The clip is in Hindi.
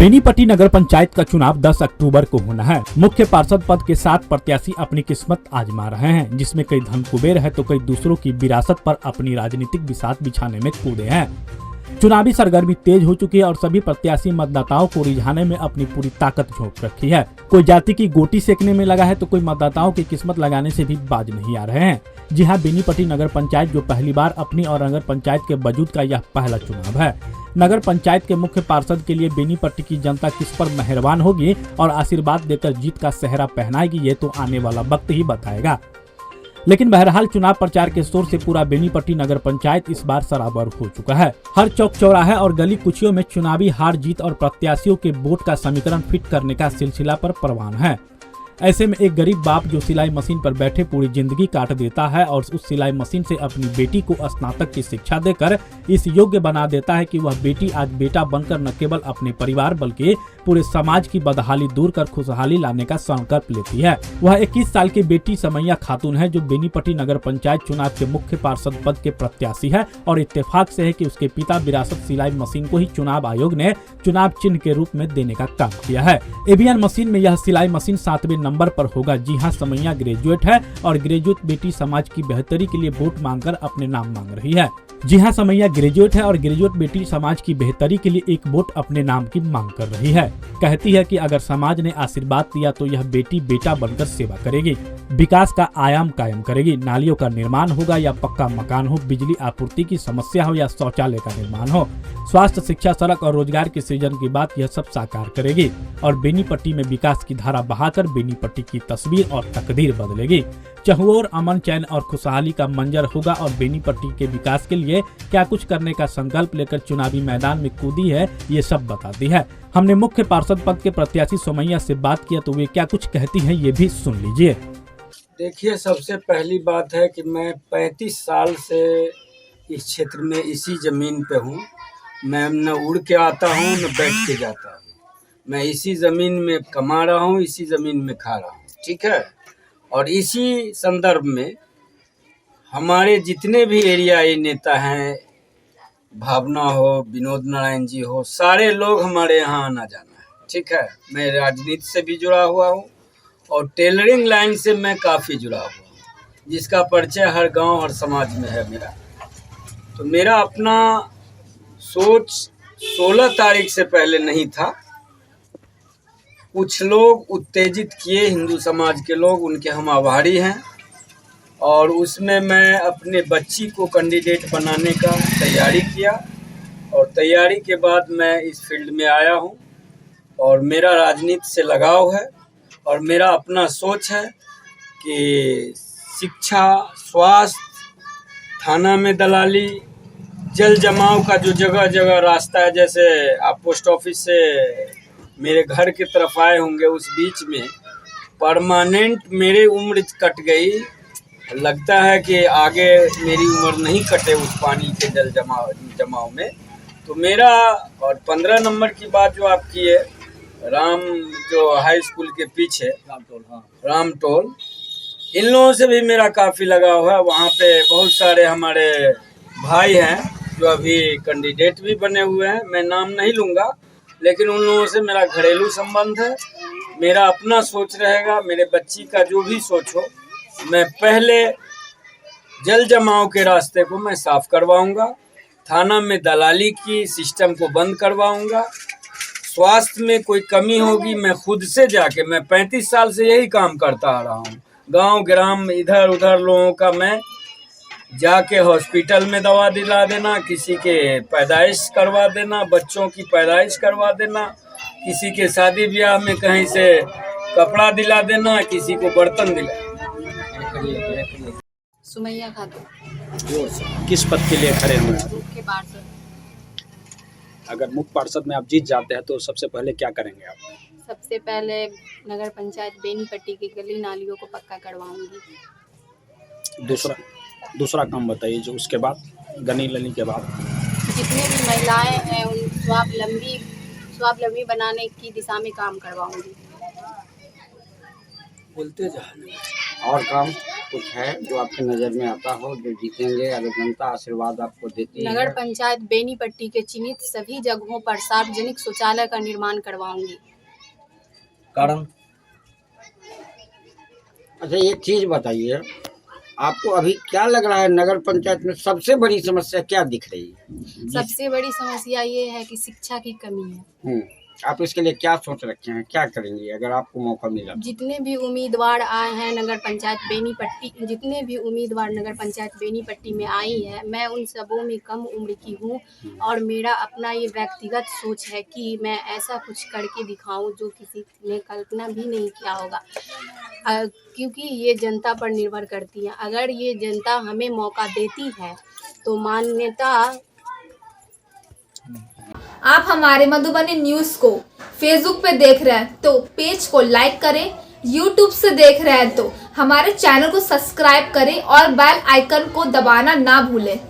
बेनीपट्टी नगर पंचायत का चुनाव 10 अक्टूबर को होना है। मुख्य पार्षद पद के 7 प्रत्याशी अपनी किस्मत आजमा रहे हैं, जिसमें कई धन कुबेर है तो कई दूसरों की विरासत पर अपनी राजनीतिक बिसात बिछाने में कूदे हैं। चुनावी सरगर्मी तेज हो चुकी है और सभी प्रत्याशी मतदाताओं को रिझाने में अपनी पूरी ताकत झोंक रखी है। कोई जाति की गोटी सेकने में लगा है तो कोई मतदाताओं की किस्मत लगाने से भी बाज नहीं आ रहे हैं। जी हां, बेनीपट्टी नगर पंचायत जो पहली बार अपनी और नगर पंचायत के वजूद का यह पहला चुनाव है। नगर पंचायत के मुख्य पार्षद के लिए बेनीपट्टी की जनता किस पर मेहरबान होगी और आशीर्वाद देकर जीत का सेहरा पहनाएगी, ये तो आने वाला वक्त ही बताएगा। लेकिन बहरहाल चुनाव प्रचार के शोर से पूरा बेनीपट्टी नगर पंचायत इस बार सराबर हो चुका है। हर चौक चौराहे और गली कुचियों में चुनावी हार जीत और प्रत्याशियों के वोट का समीकरण फिट करने का सिलसिला पर परवान है। ऐसे में एक गरीब बाप जो सिलाई मशीन पर बैठे पूरी जिंदगी काट देता है और उस सिलाई मशीन से अपनी बेटी को स्नातक की शिक्षा देकर इस योग्य बना देता है कि वह बेटी आज बेटा बनकर न केवल अपने परिवार बल्कि पूरे समाज की बदहाली दूर कर खुशहाली लाने का संकल्प लेती है। वह 21 साल की बेटी समैया खातून है जो बेनीपट्टी नगर पंचायत चुनाव के मुख्य पार्षद पद के प्रत्याशी है और इत्तेफाक से है कि उसके पिता विरासत सिलाई मशीन को ही चुनाव आयोग ने चुनाव चिन्ह के रूप में देने का काम किया है। एवीएन मशीन में यह सिलाई मशीन 7वें नंबर पर होगा। जी हां, समैया ग्रेजुएट है और ग्रेजुएट बेटी समाज की बेहतरी के लिए वोट मांगकर अपने नाम मांग रही है। जी हां, समैया ग्रेजुएट है और ग्रेजुएट बेटी समाज की बेहतरी के लिए एक वोट अपने नाम की मांग कर रही है। कहती है कि अगर समाज ने आशीर्वाद दिया तो यह बेटी बेटा बनकर सेवा करेगी, विकास का आयाम कायम करेगी। नालियों का निर्माण होगा या पक्का मकान हो, बिजली आपूर्ति की समस्या हो या शौचालय का निर्माण हो, स्वास्थ्य, शिक्षा, सड़क और रोजगार के सृजन की बात यह सब साकार करेगी और बेनीपट्टी में विकास की धारा बहाकर बेनीपट्टी की तस्वीर और तकदीर बदलेगी। चहुओर अमन, चैन और खुशहाली का मंजर होगा और बेनीपट्टी के विकास के लिए क्या कुछ करने का संकल्प लेकर चुनावी मैदान में कूदी है, ये सब बताती है। हमने मुख्य पार्षद पद के प्रत्याशी समैया से बात किया तो वे क्या कुछ कहती हैं, ये भी सुन लीजिए। देखिए, सबसे पहली बात है कि मैं 35 साल से इस क्षेत्र में इसी ज़मीन पे हूँ। मैं न उड़ के आता हूँ न बैठ के जाता हूँ। मैं इसी ज़मीन में कमा रहा हूँ, इसी ज़मीन में खा रहा हूँ, ठीक है। और इसी संदर्भ में हमारे जितने भी एरियाई नेता हैं, भावना हो, विनोद नारायण जी हो, सारे लोग हमारे यहाँ आना जाना है, ठीक है। मैं राजनीति से भी जुड़ा हुआ हूँ और टेलरिंग लाइन से मैं काफ़ी जुड़ा हुआ हूँ, जिसका परिचय हर गांव हर समाज में है मेरा। तो मेरा अपना सोच 16 तारीख से पहले नहीं था। कुछ लोग उत्तेजित किए, हिंदू समाज के लोग, उनके हम आभारी हैं और उसमें मैं अपने बच्ची को कैंडिडेट बनाने का तैयारी किया और तैयारी के बाद मैं इस फील्ड में आया हूँ और मेरा राजनीति से लगाव है और मेरा अपना सोच है कि शिक्षा, स्वास्थ्य, थाना में दलाली, जल जमाव का जो जगह जगह रास्ता है, जैसे आप पोस्ट ऑफिस से मेरे घर की तरफ आए होंगे, उस बीच में परमानेंट मेरी उम्र कट गई। लगता है कि आगे मेरी उम्र नहीं कटे उस पानी के जल जमाव में। तो मेरा और 15 नंबर की बात जो आप की है, राम जो हाई स्कूल के पीछे रामटोल, इन लोगों से भी मेरा काफ़ी लगाव है। वहाँ पे बहुत सारे हमारे भाई हैं जो अभी कैंडिडेट भी बने हुए हैं, मैं नाम नहीं लूँगा, लेकिन उन लोगों से मेरा घरेलू संबंध है। मेरा अपना सोच रहेगा, मेरे बच्ची का जो भी सोच हो, मैं पहले जल जमाव के रास्ते को मैं साफ करवाऊंगा, थाना में दलाली की सिस्टम को बंद करवाऊंगा, स्वास्थ्य में कोई कमी होगी मैं खुद से जाके, मैं 35 साल से यही काम करता आ रहा हूँ, गांव ग्राम इधर उधर लोगों का मैं जाके हॉस्पिटल में दवा दिला देना, किसी के पैदाइश करवा देना, बच्चों की पैदाइश करवा देना, किसी के शादी ब्याह में कहीं से कपड़ा दिला देना, किसी को बर्तन दिला। समैया खातून। किस पद के लिए खड़े हुए हैं? मुख्य पार्षद। अगर मुख्य पार्षद में आप जीत जाते हैं तो सबसे पहले क्या करेंगे आप? सबसे पहले नगर पंचायत बेनीपट्टी की गली नालियों को पक्का करवाऊंगी। दूसरा काम बताइए जो उसके बाद, गली नली के बाद जितने भी महिलाएं हैं उन स्वावलंबी बनाने की दिशा में काम करवाऊंगी। बोलते जा और काम कुछ है जो आपके नज़र में आता हो जो जीतेंगे अगर जनता आशीर्वाद आपको देती नगर है? पंचायत बेनीपट्टी के चिन्हित सभी जगहों पर सार्वजनिक शौचालय का निर्माण करवाऊंगी। कारण? अच्छा एक चीज़ बताइए, आपको अभी क्या लग रहा है नगर पंचायत में सबसे बड़ी समस्या क्या दिख रही है? सबसे बड़ी समस्या ये है कि शिक्षा की कमी है। आप इसके लिए क्या सोच रखे हैं, क्या करेंगे अगर आपको मौका मिला? जितने भी उम्मीदवार आए हैं नगर पंचायत बेनीपट्टी, जितने भी उम्मीदवार नगर पंचायत बेनीपट्टी में आई है, मैं उन सबों में कम उम्र की हूँ और मेरा अपना ये व्यक्तिगत सोच है कि मैं ऐसा कुछ करके दिखाऊं जो किसी ने कल्पना भी नहीं किया होगा। क्योंकि ये जनता पर निर्भर करती है। अगर ये जनता हमें मौका देती है तो मान्यता। आप हमारे मधुबनी न्यूज़ को फेसबुक पे देख रहे हैं तो पेज को लाइक करें, यूट्यूब से देख रहे हैं तो हमारे चैनल को सब्सक्राइब करें और बेल आइकन को दबाना ना भूलें।